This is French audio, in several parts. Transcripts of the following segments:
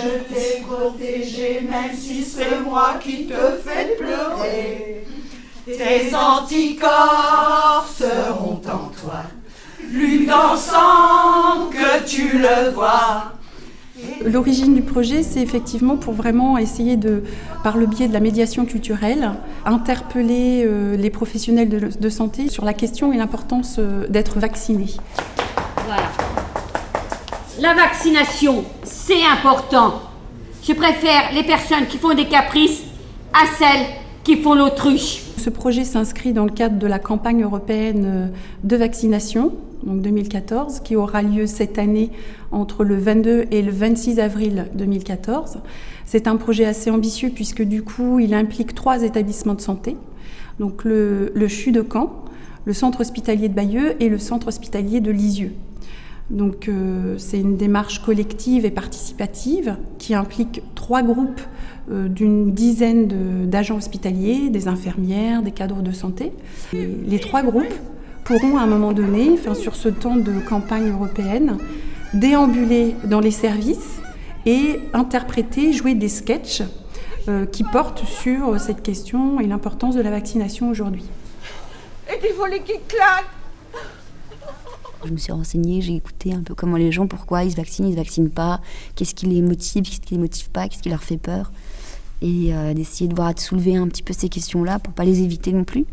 Je t'ai protégé, même si c'est moi qui te fais pleurer. Tes anticorps seront en toi, luttant sans que tu le vois. L'origine du projet, c'est effectivement pour vraiment essayer de, par le biais de la médiation culturelle, interpeller les professionnels de santé sur la question et l'importance d'être vacciné. Voilà. La vaccination, c'est important. Je préfère les personnes qui font des caprices à celles qui font l'autruche. Ce projet s'inscrit dans le cadre de la campagne européenne de vaccination, donc 2014, qui aura lieu cette année entre le 22 et le 26 avril 2014. C'est un projet assez ambitieux puisque du coup, il implique 3 établissements de santé, donc le CHU de Caen, le centre hospitalier de Bayeux et le centre hospitalier de Lisieux. Donc c'est une démarche collective et participative qui implique 3 groupes d'une dizaine d'agents hospitaliers, des infirmières, des cadres de santé. Et les 3 groupes pourront à un moment donné, sur ce temps de campagne européenne, déambuler dans les services et interpréter, jouer des sketchs qui portent sur cette question et l'importance de la vaccination aujourd'hui. Et des volets qui claquent. Je me suis renseignée, j'ai écouté un peu comment les gens, pourquoi ils se vaccinent pas, qu'est-ce qui les motive, qu'est-ce qui les motive pas, qu'est-ce qui leur fait peur. Et d'essayer de soulever un petit peu ces questions-là pour pas les éviter non plus.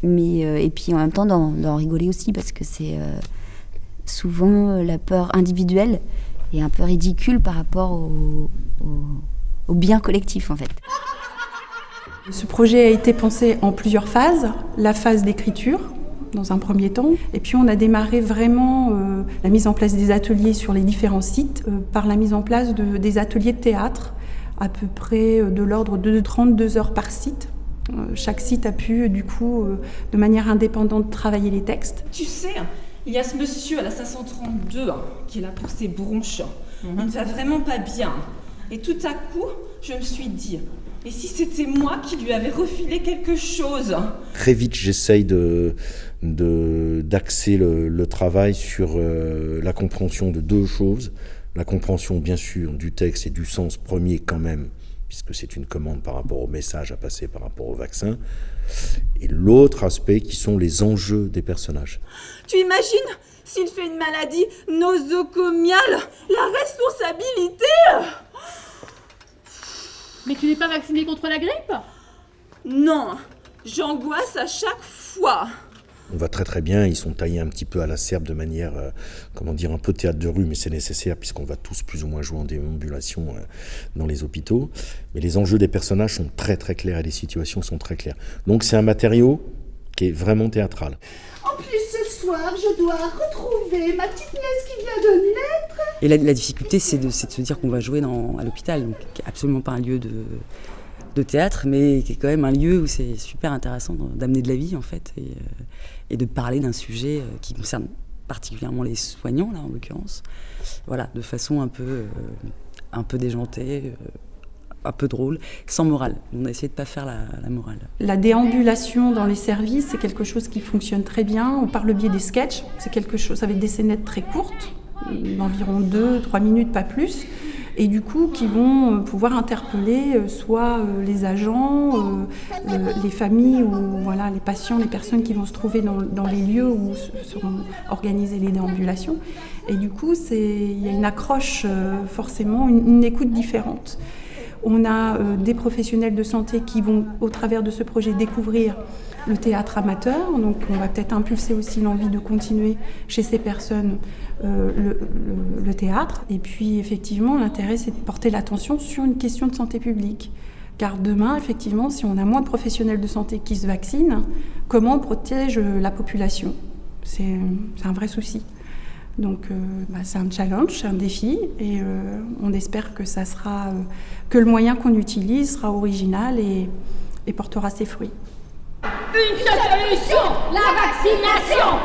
Mais, et puis en même temps d'en rigoler aussi parce que c'est souvent la peur individuelle et un peu ridicule par rapport au bien collectif en fait. Ce projet a été pensé en plusieurs phases. La phase d'écriture, dans un premier temps. Et puis on a démarré vraiment la mise en place des ateliers sur les différents sites par la mise en place des ateliers de théâtre, à peu près de l'ordre de 32 heures par site. Chaque site a pu, du coup, de manière indépendante, travailler les textes. Tu sais, il y a ce monsieur à la 532 qui est là pour ses bronches. Il ne va vraiment pas bien. Et tout à coup, je me suis dit, et si c'était moi qui lui avais refilé quelque chose ? Très vite, j'essaye d'axer le travail sur la compréhension de 2 choses. La compréhension, bien sûr, du texte et du sens premier quand même, puisque c'est une commande par rapport au message à passer par rapport au vaccin. Et l'autre aspect qui sont les enjeux des personnages. Tu imagines s'il fait une maladie nosocomiale, la responsabilité ? Mais tu n'es pas vacciné contre la grippe ? Non, j'angoisse à chaque fois. On va très très bien, ils sont taillés un petit peu à la serpe de manière, un peu théâtre de rue, mais c'est nécessaire puisqu'on va tous plus ou moins jouer en déambulation dans les hôpitaux. Mais les enjeux des personnages sont très très clairs et les situations sont très claires. Donc c'est un matériau qui est vraiment théâtral. En plus, ce soir, je dois retrouver ma petite nièce qui vient de naître. Et la difficulté, c'est de se dire qu'on va jouer à l'hôpital, donc qui n'est absolument pas un lieu de théâtre, mais qui est quand même un lieu où c'est super intéressant d'amener de la vie, en fait, et de parler d'un sujet qui concerne particulièrement les soignants, là, en l'occurrence. Voilà, de façon un peu déjantée, un peu drôle, sans morale. On a essayé de ne pas faire la morale. La déambulation dans les services, c'est quelque chose qui fonctionne très bien. Par le biais des sketchs, c'est quelque chose avec des scénettes très courtes, d'environ 2-3 minutes, pas plus, et du coup qui vont pouvoir interpeller soit les agents, les familles ou voilà, les patients, les personnes qui vont se trouver dans les lieux où seront organisées les déambulations. Et du coup, il y a une accroche, forcément, une écoute différente. On a des professionnels de santé qui vont, au travers de ce projet, découvrir le théâtre amateur. Donc on va peut-être impulser aussi l'envie de continuer chez ces personnes le théâtre. Et puis effectivement, l'intérêt, c'est de porter l'attention sur une question de santé publique. Car demain, effectivement, si on a moins de professionnels de santé qui se vaccinent, comment on protège la population ? C'est un vrai souci. Donc c'est un challenge, c'est un défi et on espère que que le moyen qu'on utilise sera original et portera ses fruits. Une seule solution, la vaccination.